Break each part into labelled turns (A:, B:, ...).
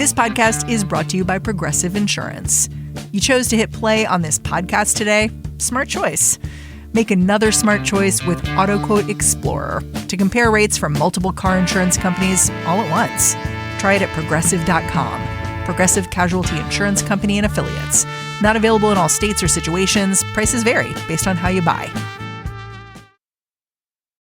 A: This podcast is brought to you by Progressive Insurance. You chose to hit play on this podcast today. Smart choice. Make another smart choice with AutoQuote Explorer to compare rates from multiple car insurance companies all at once. Try it at Progressive.com. Progressive Casualty Insurance Company and Affiliates. Not available in all states or situations. Prices vary based on how you buy.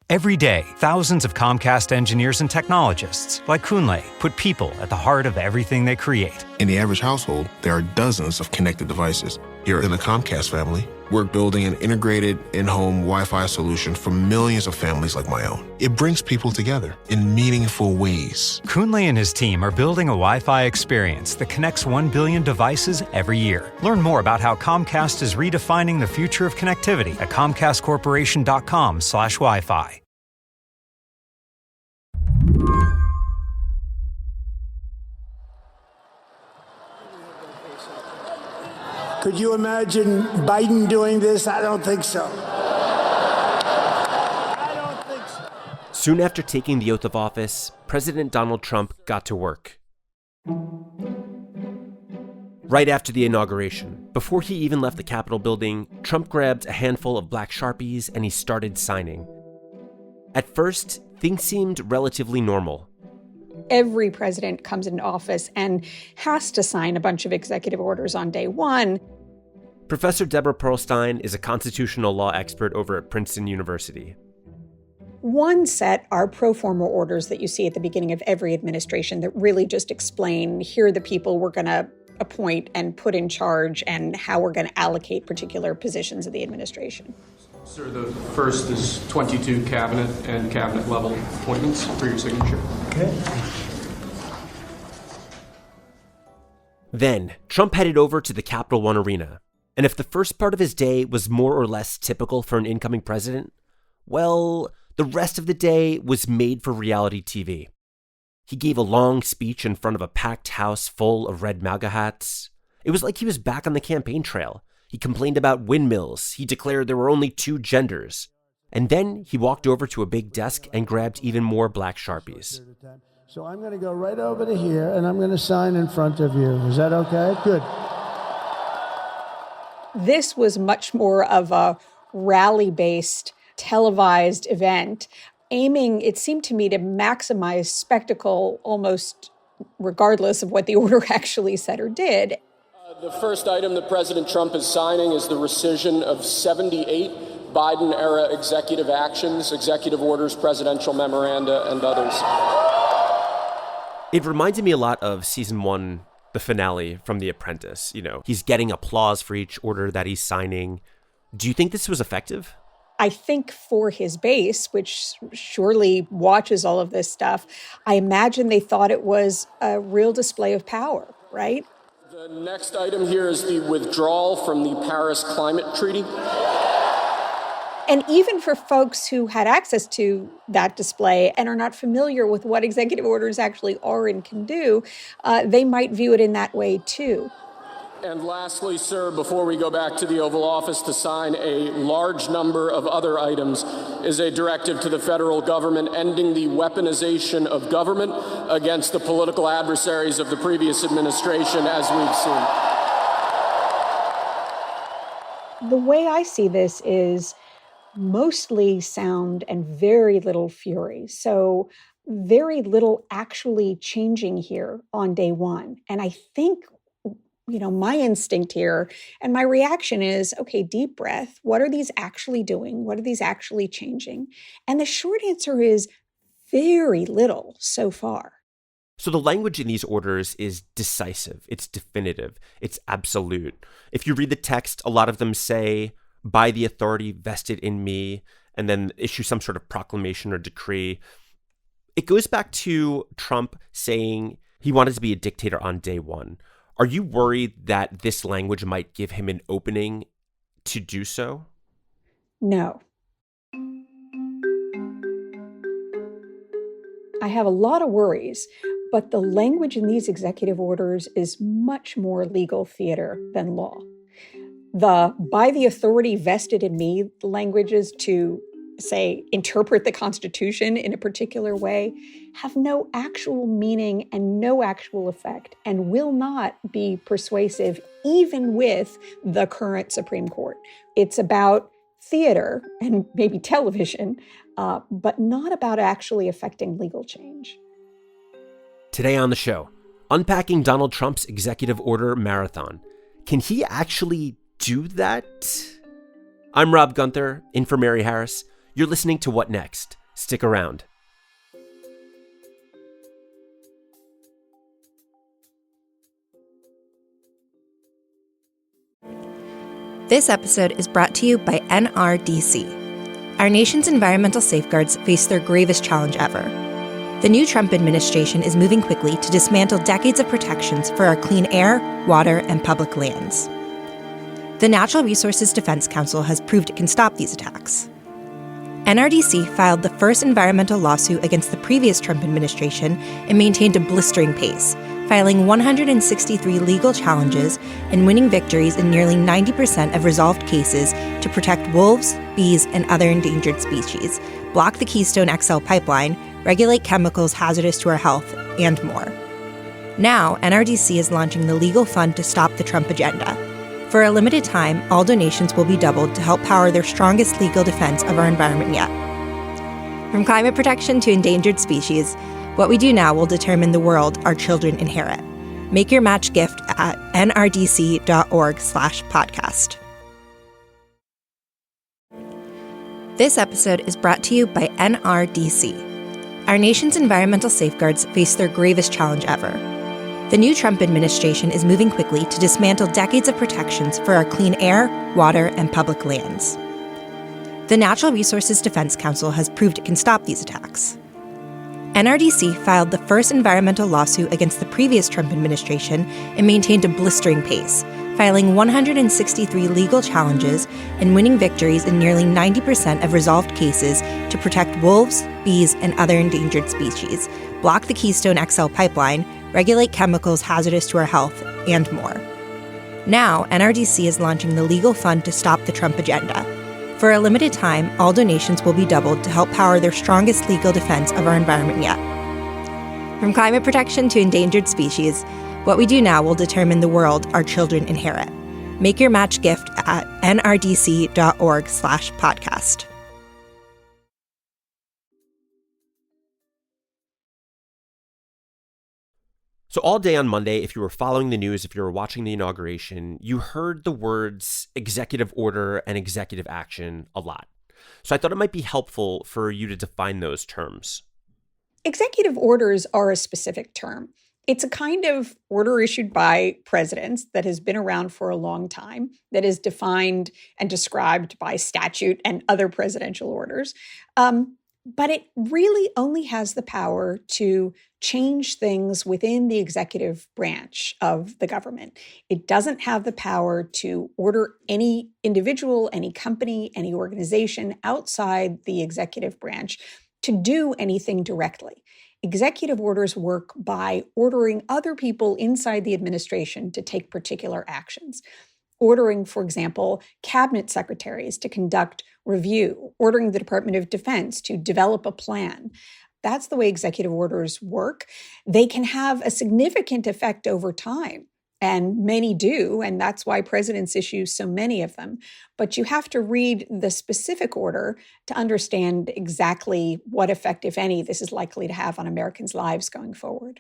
B: Every day, thousands of Comcast engineers and technologists, like Kunle, put people at the heart of everything they create.
C: In the average household, there are dozens of connected devices. Here in the Comcast family, we're building an integrated in-home Wi-Fi solution for millions of families like my own. It brings people together in meaningful ways.
B: Kunle and his team are building a Wi-Fi experience that connects 1 billion devices every year. Learn more about how Comcast is redefining the future of connectivity at comcastcorporation.com/Wi-Fi.
D: Could you imagine Biden doing this? I don't think so.
E: Soon after taking the oath of office, President Donald Trump got to work. Right after the inauguration, before he even left the Capitol building, Trump grabbed a handful of black Sharpies and he started signing. At first, things seemed relatively normal.
F: Every president comes into office and has to sign a bunch of executive orders on day one.
E: Professor Deborah Pearlstein is a constitutional law expert over at Princeton University.
F: One set are pro forma orders that you see at the beginning of every administration that really just explain, here are the people we're going to appoint and put in charge and how we're going to allocate particular positions of the administration.
G: Sir, the first is 22 cabinet and cabinet level appointments for your signature.
D: Okay.
E: Then, Trump headed over to the Capital One Arena. And if the first part of his day was more or less typical for an incoming president, well, the rest of the day was made for reality TV. He gave a long speech in front of a packed house full of red MAGA hats. It was like he was back on the campaign trail. He complained about windmills. He declared there were only 2 genders. And then he walked over to a big desk and grabbed even more black Sharpies.
D: So I'm going to go right over to here, and I'm going to sign in front of you. Is that okay? Good.
F: This was much more of a rally-based, televised event, aiming, it seemed to me, to maximize spectacle almost regardless of what the order actually said or did.
G: The first item that President Trump is signing is the rescission of 78 Biden-era executive actions, executive orders, presidential memoranda, and others.
E: It reminded me a lot of season 1, the finale from The Apprentice. You know, he's getting applause for each order that he's signing. Do you think this was effective?
F: I think for his base, which surely watches all of this stuff, I imagine they thought it was a real display of power, right?
G: The next item here is the withdrawal from the Paris Climate Treaty.
F: And even for folks who had access to that display and are not familiar with what executive orders actually are and can do, they might view it in that way too.
G: And lastly, sir, before we go back to the Oval Office to sign a large number of other items, is a directive to the federal government ending the weaponization of government against the political adversaries of the previous administration, as we've seen.
F: The way I see this is mostly sound and very little fury. So very little actually changing here on day one. And I think, my instinct here and my reaction is, okay, deep breath. What are these actually doing? What are these actually changing? And the short answer is very little so far.
E: So the language in these orders is decisive. It's definitive. It's absolute. If you read the text, a lot of them say, by the authority vested in me, and then issue some sort of proclamation or decree. It goes back to Trump saying he wanted to be a dictator on day one. Are you worried that this language might give him an opening to do so?
F: No. I have a lot of worries, but the language in these executive orders is much more legal theater than law. The by the authority vested in me language is to say, interpret the Constitution in a particular way, have no actual meaning and no actual effect and will not be persuasive even with the current Supreme Court. It's about theater and maybe television, but not about actually affecting legal change.
E: Today on the show, unpacking Donald Trump's executive order marathon. Can he actually do that? I'm Rob Gunther, in for Mary Harris. You're listening to What Next? Stick around.
H: This episode is brought to you by NRDC. Our nation's environmental safeguards face their gravest challenge ever. The new Trump administration is moving quickly to dismantle decades of protections for our clean air, water, and public lands. The Natural Resources Defense Council has proved it can stop these attacks. NRDC filed the first environmental lawsuit against the previous Trump administration and maintained a blistering pace, filing 163 legal challenges and winning victories in nearly 90% of resolved cases to protect wolves, bees, and other endangered species, block the Keystone XL pipeline, regulate chemicals hazardous to our health, and more. Now, NRDC is launching the legal fund to stop the Trump agenda. For a limited time, all donations will be doubled to help power their strongest legal defense of our environment yet. From climate protection to endangered species, what we do now will determine the world our children inherit. Make your match gift at nrdc.org/podcast. This episode is brought to you by NRDC. Our nation's environmental safeguards face their gravest challenge ever. The new Trump administration is moving quickly to dismantle decades of protections for our clean air, water, and public lands. The Natural Resources Defense Council has proved it can stop these attacks. NRDC filed the first environmental lawsuit against the previous Trump administration and maintained a blistering pace, filing 163 legal challenges and winning victories in nearly 90% of resolved cases to protect wolves, bees, and other endangered species, block the Keystone XL pipeline, regulate chemicals hazardous to our health, and more. Now, NRDC is launching the legal fund to stop the Trump agenda. For a limited time, all donations will be doubled to help power their strongest legal defense of our environment yet. From climate protection to endangered species, what we do now will determine the world our children inherit. Make your match gift at nrdc.org/podcast.
E: So all day on Monday, if you were following the news, if you were watching the inauguration, you heard the words executive order and executive action a lot. So I thought it might be helpful for you to define those terms.
F: Executive orders are a specific term. It's a kind of order issued by presidents that has been around for a long time, that is defined and described by statute and other presidential orders. But it really only has the power to change things within the executive branch of the government. It doesn't have the power to order any individual, any company, any organization outside the executive branch to do anything directly. Executive orders work by ordering other people inside the administration to take particular actions. Ordering, for example, cabinet secretaries to conduct review, ordering the Department of Defense to develop a plan. That's the way executive orders work. They can have a significant effect over time, and many do, and that's why presidents issue so many of them. But you have to read the specific order to understand exactly what effect, if any, this is likely to have on Americans' lives going forward.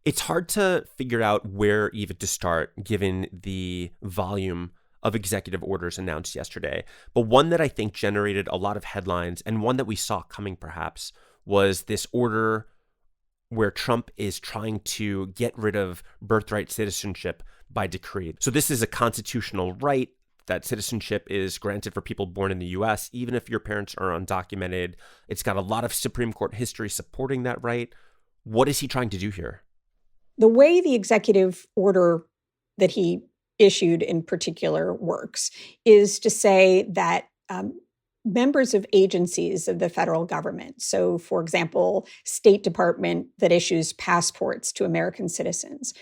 E: It's hard to figure out where even to start, given the volume of executive orders announced yesterday. But one that I think generated a lot of headlines, and one that we saw coming perhaps, was this order where Trump is trying to get rid of birthright citizenship by decree. So this is a constitutional right that citizenship is granted for people born in the U.S., even if your parents are undocumented. It's got a lot of Supreme Court history supporting that right. What is he trying to do here?
F: The way the executive order that he issued in particular works is to say that members of agencies of the federal government, so for example, State Department that issues passports to American citizens,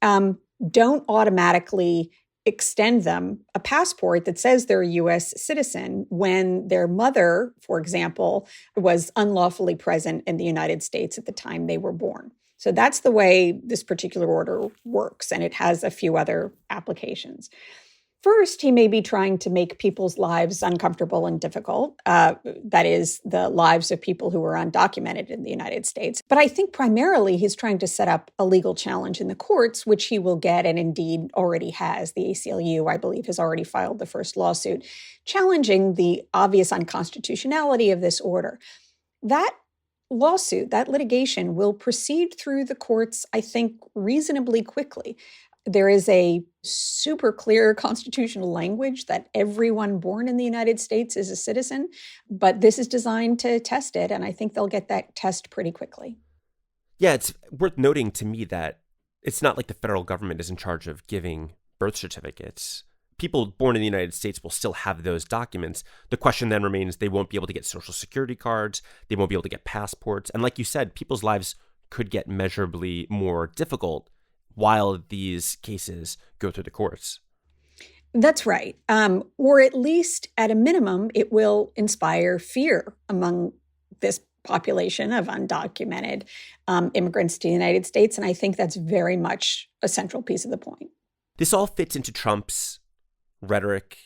F: don't automatically extend them a passport that says they're a U.S. citizen when their mother, for example, was unlawfully present in the United States at the time they were born. So that's the way this particular order works, and it has a few other applications. First, he may be trying to make people's lives uncomfortable and difficult. That is, the lives of people who are undocumented in the United States. But I think primarily he's trying to set up a legal challenge in the courts, which he will get and indeed already has. The ACLU, I believe, has already filed the first lawsuit challenging the obvious unconstitutionality of this order. That lawsuit, that litigation, will proceed through the courts, I think, reasonably quickly. There is a super clear constitutional language that everyone born in the United States is a citizen, but this is designed to test it, and I think they'll get that test pretty quickly.
E: Yeah, it's worth noting to me that it's not like the federal government is in charge of giving birth certificates. People born in the United States will still have those documents. The question then remains, they won't be able to get Social Security cards, they won't be able to get passports, and like you said, people's lives could get measurably more difficult while these cases go through the courts.
F: That's right. Or at least at a minimum, it will inspire fear among this population of undocumented immigrants to the United States. And I think that's very much a central piece of the point.
E: This all fits into Trump's rhetoric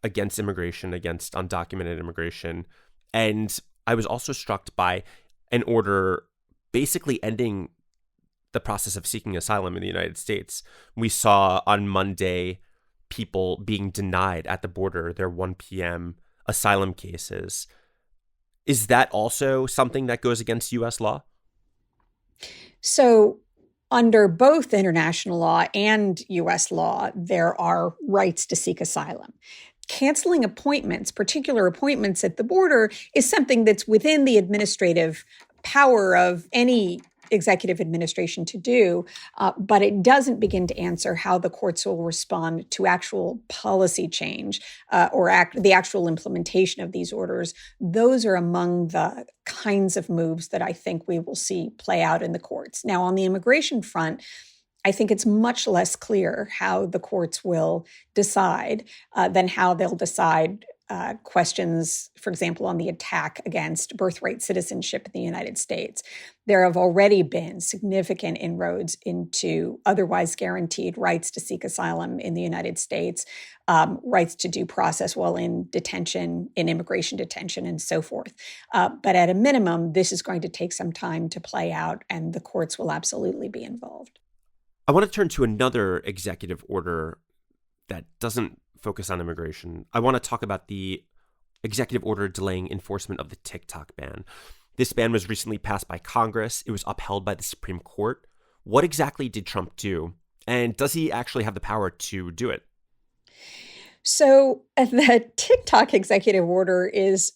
E: against immigration, against undocumented immigration. And I was also struck by an order basically ending the process of seeking asylum in the United States. We saw on Monday people being denied at the border their 1 p.m. asylum cases. Is that also something that goes against U.S. law?
F: So under both international law and U.S. law, there are rights to seek asylum. Canceling appointments, particular appointments at the border, is something that's within the administrative power of any executive administration to do, but it doesn't begin to answer how the courts will respond to actual policy change or the actual implementation of these orders. Those are among the kinds of moves that I think we will see play out in the courts. Now, on the immigration front, I think it's much less clear how the courts will decide than how they'll decide questions, for example, on the attack against birthright citizenship in the United States. There have already been significant inroads into otherwise guaranteed rights to seek asylum in the United States, rights to due process while in detention, in immigration detention, and so forth. But at a minimum, this is going to take some time to play out, and the courts will absolutely be involved.
E: I want to turn to another executive order that doesn't focus on immigration. I want to talk about the executive order delaying enforcement of the TikTok ban. This ban was recently passed by Congress. It was upheld by the Supreme Court. What exactly did Trump do? And does he actually have the power to do it?
F: So the TikTok executive order is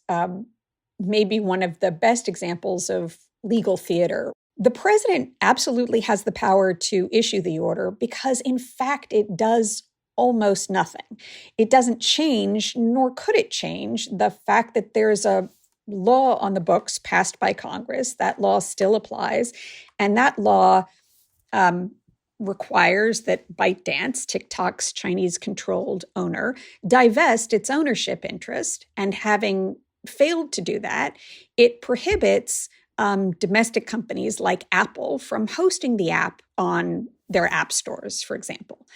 F: maybe one of the best examples of legal theater. The president absolutely has the power to issue the order because, in fact, it does almost nothing. It doesn't change, nor could it change, the fact that there's a law on the books passed by Congress. That law still applies. And that law requires that ByteDance, TikTok's Chinese-controlled owner, divest its ownership interest. And having failed to do that, it prohibits domestic companies like Apple from hosting the app on their app stores, for example.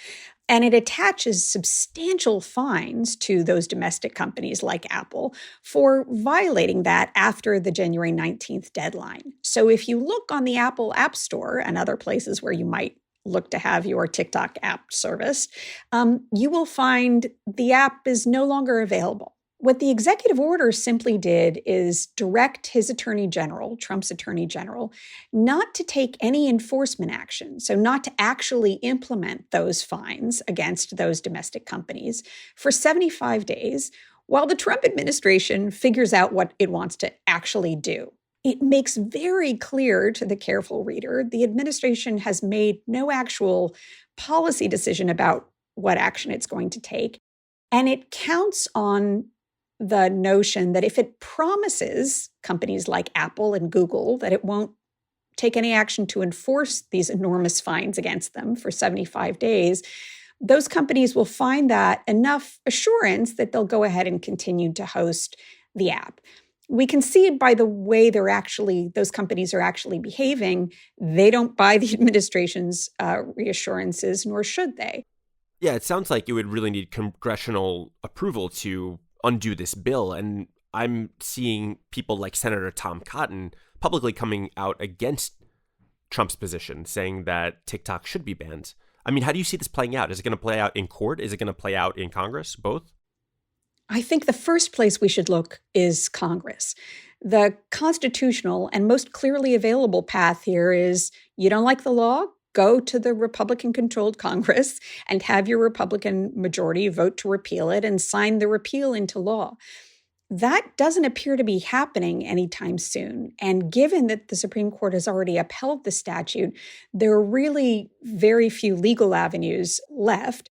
F: And it attaches substantial fines to those domestic companies like Apple for violating that after the January 19th deadline. So if you look on the Apple App Store and other places where you might look to have your TikTok app serviced, you will find the app is no longer available. What the executive order simply did is direct his attorney general, Trump's attorney general, not to take any enforcement action, so not to actually implement those fines against those domestic companies for 75 days, while the Trump administration figures out what it wants to actually do. It makes very clear to the careful reader the administration has made no actual policy decision about what action it's going to take, and it counts on the notion that if it promises companies like Apple and Google that it won't take any action to enforce these enormous fines against them for 75 days, those companies will find that enough assurance that they'll go ahead and continue to host the app. We can see it by the way those companies are actually behaving. They don't buy the administration's reassurances, nor should they.
E: Yeah, it sounds like it would really need congressional approval to undo this bill. And I'm seeing people like Senator Tom Cotton publicly coming out against Trump's position, saying that TikTok should be banned. I mean, how do you see this playing out? Is it going to play out in court? Is it going to play out in Congress? Both?
F: I think the first place we should look is Congress. The constitutional and most clearly available path here is you don't like the law? Go to the Republican-controlled Congress and have your Republican majority vote to repeal it and sign the repeal into law. That doesn't appear to be happening anytime soon. And given that the Supreme Court has already upheld the statute, there are really very few legal avenues left.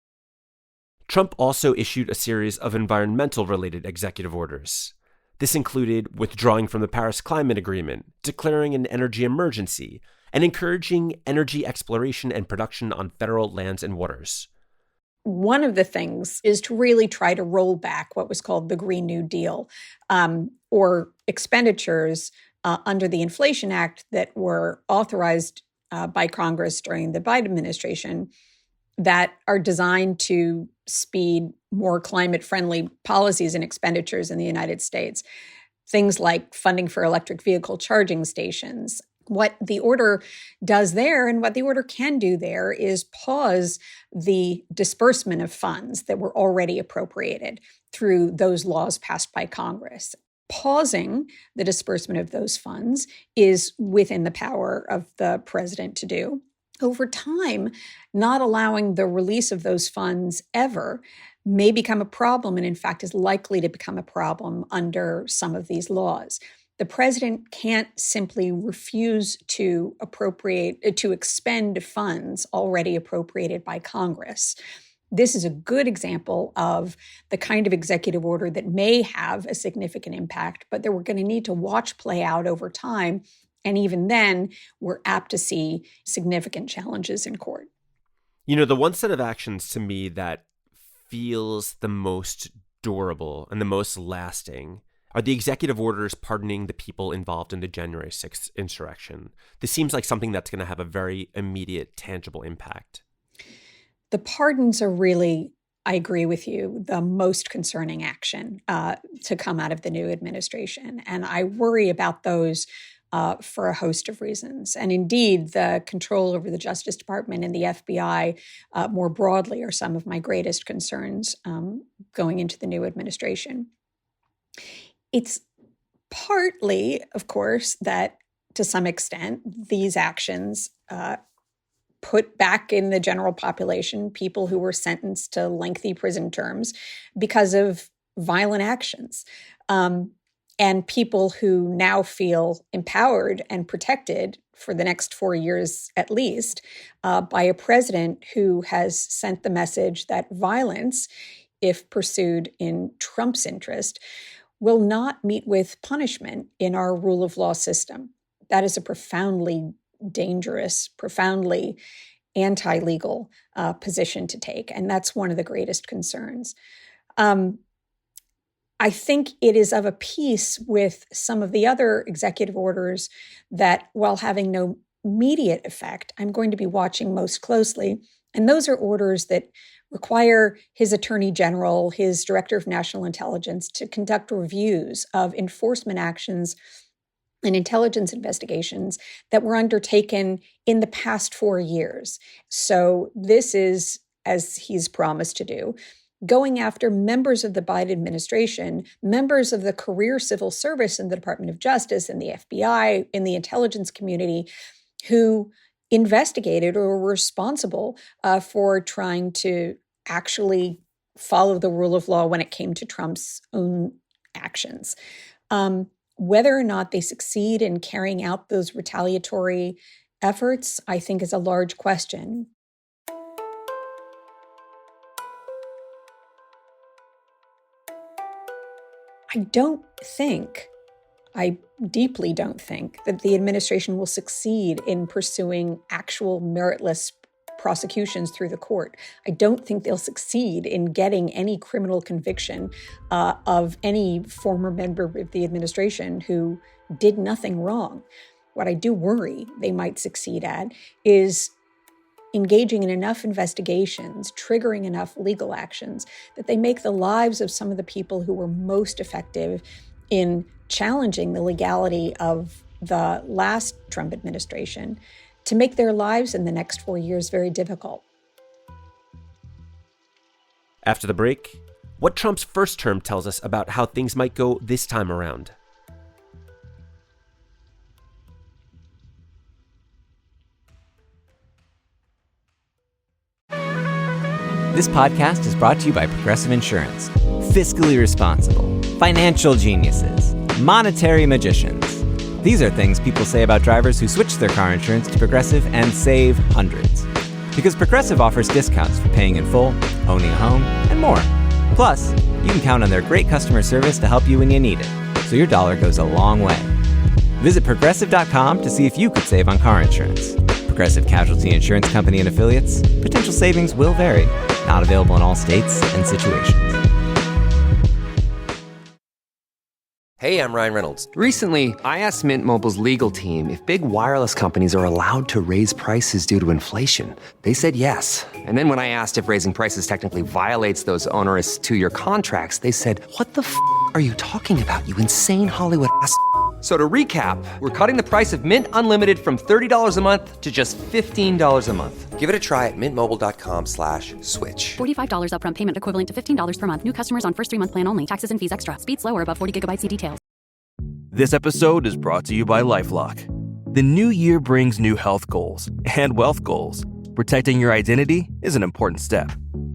E: Trump also issued a series of environmental-related executive orders. This included withdrawing from the Paris Climate Agreement, declaring an energy emergency, and encouraging energy exploration and production on federal lands and waters.
F: One of the things is to really try to roll back what was called the Green New Deal, or expenditures under the Inflation Act that were authorized by Congress during the Biden administration that are designed to speed more climate-friendly policies and expenditures in the United States. Things like funding for electric vehicle charging stations. What the order does there and what the order can do there is pause the disbursement of funds that were already appropriated through those laws passed by Congress. Pausing the disbursement of those funds is within the power of the president to do. Over time, not allowing the release of those funds ever may become a problem, and in fact is likely to become a problem under some of these laws. The president can't simply refuse to expend funds already appropriated by Congress. This is a good example of the kind of executive order that may have a significant impact, but that we're going to need to watch play out over time. And even then, we're apt to see significant challenges in court.
E: You know, the one set of actions to me that feels the most durable and the most lasting are the executive orders pardoning the people involved in the January 6th insurrection. This seems like something that's going to have a very immediate, tangible impact.
F: The pardons are really, I agree with you, the most concerning action to come out of the new administration. And I worry about those for a host of reasons. And indeed, the control over the Justice Department and the FBI more broadly are some of my greatest concerns going into the new administration. It's partly, of course, that to some extent, these actions put back in the general population people who were sentenced to lengthy prison terms because of violent actions. And people who now feel empowered and protected for the next 4 years at least by a president who has sent the message that violence, if pursued in Trump's interest, will not meet with punishment in our rule of law system. That is a profoundly dangerous, profoundly anti-legal position to take. And that's one of the greatest concerns. I think it is of a piece with some of the other executive orders that, while having no immediate effect, I'm going to be watching most closely. And those are orders that require his attorney general, his director of national intelligence, to conduct reviews of enforcement actions and intelligence investigations that were undertaken in the past 4 years. So this is, as he's promised to do, going after members of the Biden administration, members of the career civil service in the Department of Justice and the FBI, in the intelligence community, who investigated or were responsible for trying to actually follow the rule of law when it came to Trump's own actions. Whether or not they succeed in carrying out those retaliatory efforts, I think, is a large question. I deeply don't think that the administration will succeed in pursuing actual meritless prosecutions through the court. I don't think they'll succeed in getting any criminal conviction of any former member of the administration who did nothing wrong. What I do worry they might succeed at is engaging in enough investigations, triggering enough legal actions that they make the lives of some of the people who were most effective in challenging the legality of the last Trump administration to make their lives in the next 4 years very difficult.
E: After the break, what Trump's first term tells us about how things might go this time around.
I: This podcast is brought to you by Progressive Insurance. Fiscally responsible, financial geniuses, monetary magicians. These are things people say about drivers who switch their car insurance to Progressive and save hundreds. Because Progressive offers discounts for paying in full, owning a home, and more. Plus, you can count on their great customer service to help you when you need it, so your dollar goes a long way. Visit Progressive.com to see if you could save on car insurance. Progressive Casualty Insurance Company and Affiliates. Potential savings will vary. Not available in all states and situations.
J: Hey, I'm Ryan Reynolds. Recently, I asked Mint Mobile's legal team if big wireless companies are allowed to raise prices due to inflation. They said yes. And then when I asked if raising prices technically violates those onerous 2-year contracts, they said, "What the f*** are you talking about, you insane Hollywood ass?" So to recap, we're cutting the price of Mint Unlimited from $30 a month to just $15 a month. Give it a try at mintmobile.com/switch.
K: $45 upfront payment equivalent to $15 per month. New customers on first 3-month plan only. Taxes and fees extra. Speed slower above 40 gigabytes. See details.
L: This episode is brought to you by LifeLock. The new year brings new health goals and wealth goals. Protecting your identity is an important step.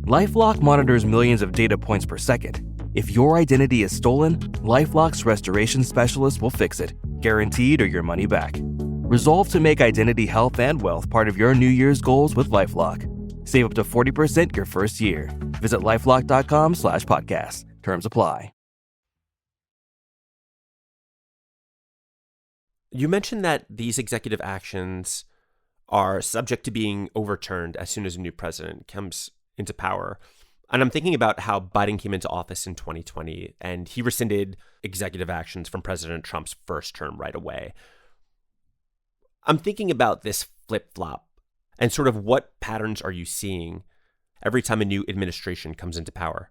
L: LifeLock monitors millions of data points per second. If your identity is stolen, LifeLock's restoration specialist will fix it, guaranteed or your money back. Resolve to make identity health and wealth part of your New Year's goals with LifeLock. Save up to 40% your first year. Visit LifeLock.com/podcast. Terms apply.
E: You mentioned that these executive actions are subject to being overturned as soon as a new president comes into power. And I'm thinking about how Biden came into office in 2020, and he rescinded executive actions from President Trump's first term right away. I'm thinking about this flip-flop and sort of what patterns are you seeing every time a new administration comes into power?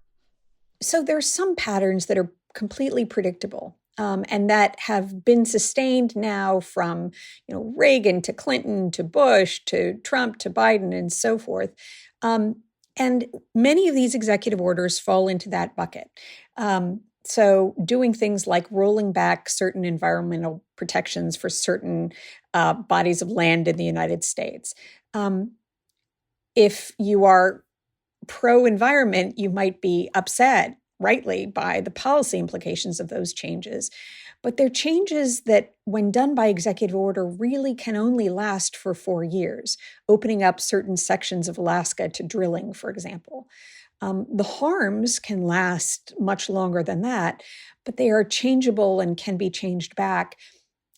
F: So there's some patterns that are completely predictable. And that have been sustained now from, Reagan to Clinton to Bush to Trump to Biden and so forth. And many of these executive orders fall into that bucket. So doing things like rolling back certain environmental protections for certain bodies of land in the United States. If you are pro-environment, you might be upset, rightly, by the policy implications of those changes. But they're changes that, when done by executive order, really can only last for 4 years, opening up certain sections of Alaska to drilling, for example. The harms can last much longer than that, but they are changeable and can be changed back.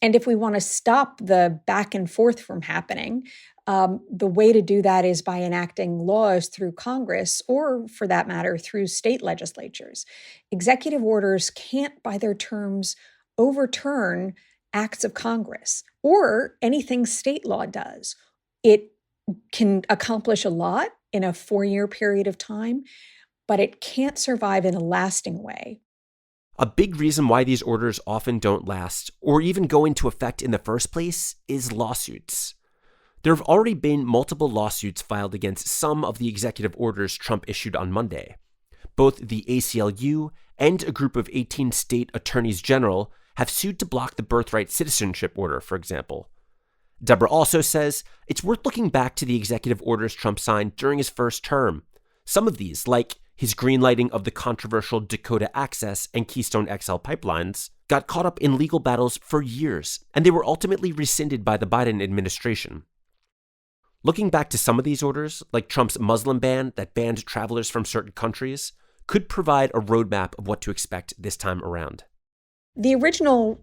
F: And if we want to stop the back and forth from happening, the way to do that is by enacting laws through Congress, or for that matter, through state legislatures. Executive orders can't, by their terms, overturn acts of Congress or anything state law does. It can accomplish a lot in a 4-year period of time, but it can't survive in a lasting way.
E: A big reason why these orders often don't last or even go into effect in the first place is lawsuits. There have already been multiple lawsuits filed against some of the executive orders Trump issued on Monday. Both the ACLU and a group of 18 state attorneys general have sued to block the birthright citizenship order, for example. Deborah also says it's worth looking back to the executive orders Trump signed during his first term. Some of these, like his greenlighting of the controversial Dakota Access and Keystone XL pipelines, got caught up in legal battles for years, and they were ultimately rescinded by the Biden administration. Looking back to some of these orders, like Trump's Muslim ban that banned travelers from certain countries, could provide a roadmap of what to expect this time around.
F: The original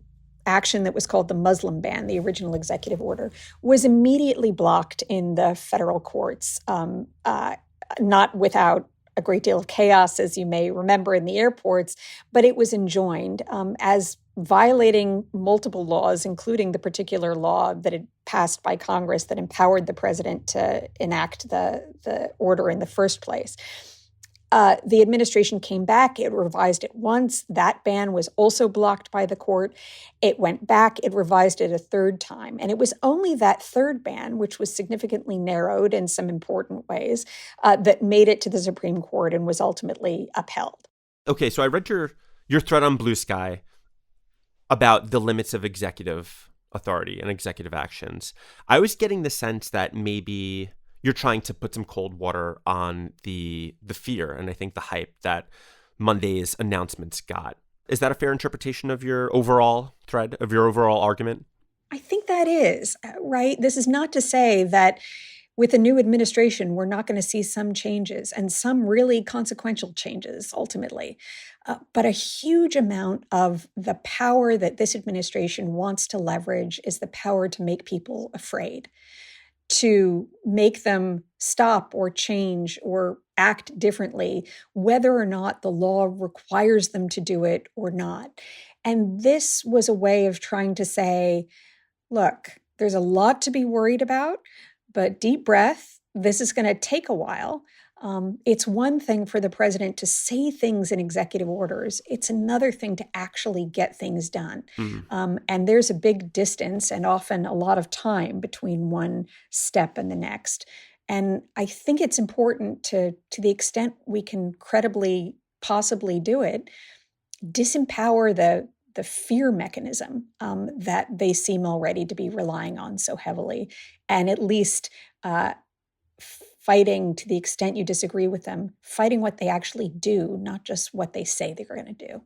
F: action that was called the Muslim ban, the original executive order, was immediately blocked in the federal courts, not without a great deal of chaos, as you may remember, in the airports, but it was enjoined as violating multiple laws, including the particular law that had passed by Congress that empowered the president to enact the order in the first place. The administration came back. It revised it once. That ban was also blocked by the court. It went back. It revised it a third time. And it was only that third ban, which was significantly narrowed in some important ways, that made it to the Supreme Court and was ultimately upheld.
E: Okay, so I read your thread on Blue Sky about the limits of executive authority and executive actions. I was getting the sense that maybe you're trying to put some cold water on the fear and I think the hype that Monday's announcements got. Is that a fair interpretation of your overall thread, of your overall argument?
F: I think that is, right? This is not to say that with the new administration, we're not going to see some changes and some really consequential changes ultimately. But a huge amount of the power that this administration wants to leverage is the power to make people afraid, to make them stop or change or act differently, whether or not the law requires them to do it or not. And this was a way of trying to say, look, there's a lot to be worried about, but deep breath, this is going to take a while. It's one thing for the president to say things in executive orders. It's another thing to actually get things done. Mm-hmm. And there's a big distance and often a lot of time between one step and the next. And I think it's important to the extent we can credibly possibly do it, disempower the fear mechanism that they seem already to be relying on so heavily, and at least fighting, to the extent you disagree with them, fighting what they actually do, not just what they say they're going to do.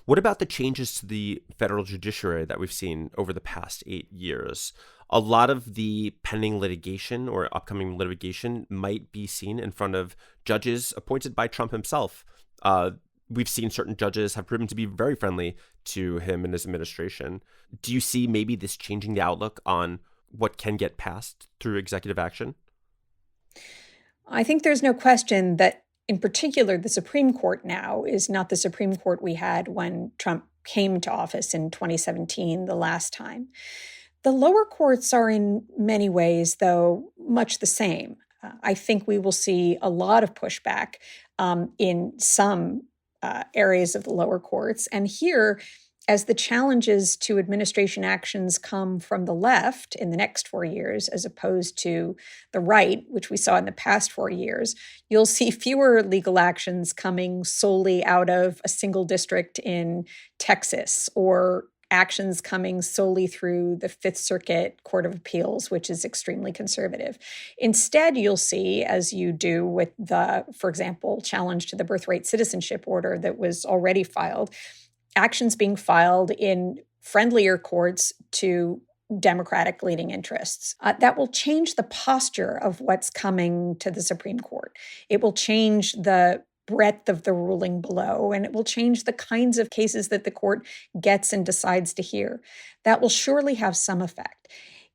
E: What about the changes to the federal judiciary that we've seen over the past 8 years? A lot of the pending litigation or upcoming litigation might be seen in front of judges appointed by Trump himself. We've seen certain judges have proven to be very friendly to him and his administration. Do you see maybe this changing the outlook on what can get passed through executive action?
F: I think there's no question that, in particular, the Supreme Court now is not the Supreme Court we had when Trump came to office in 2017, the last time. The lower courts are in many ways, though, much the same. I think we will see a lot of pushback in some areas of the lower courts. And here, as the challenges to administration actions come from the left in the next 4 years, as opposed to the right, which we saw in the past 4 years, you'll see fewer legal actions coming solely out of a single district in Texas, or actions coming solely through the Fifth Circuit Court of Appeals, which is extremely conservative. Instead, you'll see, as you do with the, for example, challenge to the birthright citizenship order that was already filed, actions being filed in friendlier courts to Democratic leading interests. That will change the posture of what's coming to the Supreme Court. It will change the breadth of the ruling below, and it will change the kinds of cases that the court gets and decides to hear. That will surely have some effect.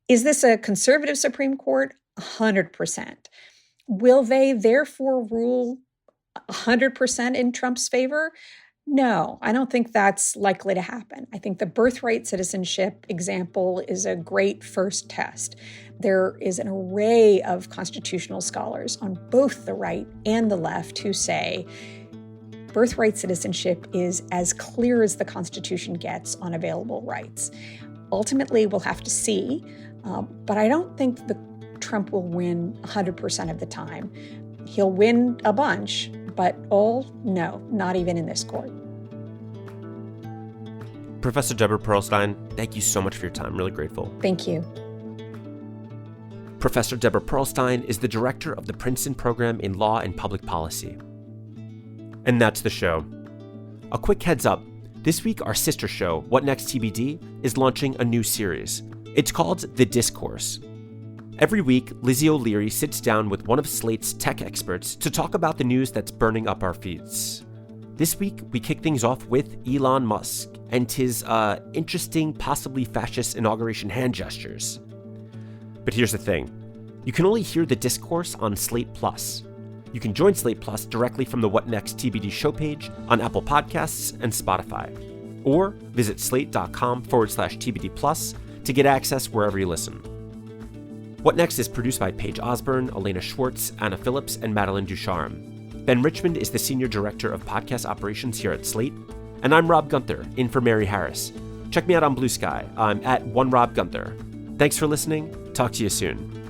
F: Is this a conservative Supreme Court? 100%. Will they therefore rule 100% in Trump's favor? No, I don't think that's likely to happen. I think the birthright citizenship example is a great first test. There is an array of constitutional scholars on both the right and the left who say birthright citizenship is as clear as the Constitution gets on available rights. Ultimately, we'll have to see, but I don't think Trump will win 100% of the time. He'll win a bunch, but no, not even in this court.
E: Professor Deborah Pearlstein, thank you so much for your time. Really grateful.
F: Thank you.
E: Professor Deborah Pearlstein is the director of the Princeton program in Law and Public Policy. And that's the show. A quick heads up. This week, our sister show, What Next TBD, is launching a new series. It's called The Discourse. Every week, Lizzie O'Leary sits down with one of Slate's tech experts to talk about the news that's burning up our feeds. This week, we kick things off with Elon Musk and his interesting, possibly fascist inauguration hand gestures. But here's the thing. You can only hear the discourse on Slate Plus. You can join Slate Plus directly from the What Next TBD show page on Apple Podcasts and Spotify. Or visit slate.com/TBD Plus to get access wherever you listen. What Next is produced by Paige Osburn, Elena Schwartz, Anna Phillips, and Madeline Ducharme. Ben Richmond is the Senior Director of Podcast Operations here at Slate. And I'm Rob Gunther, in for Mary Harris. Check me out on Blue Sky. I'm at OneRobGunther. Thanks for listening. Talk to you soon.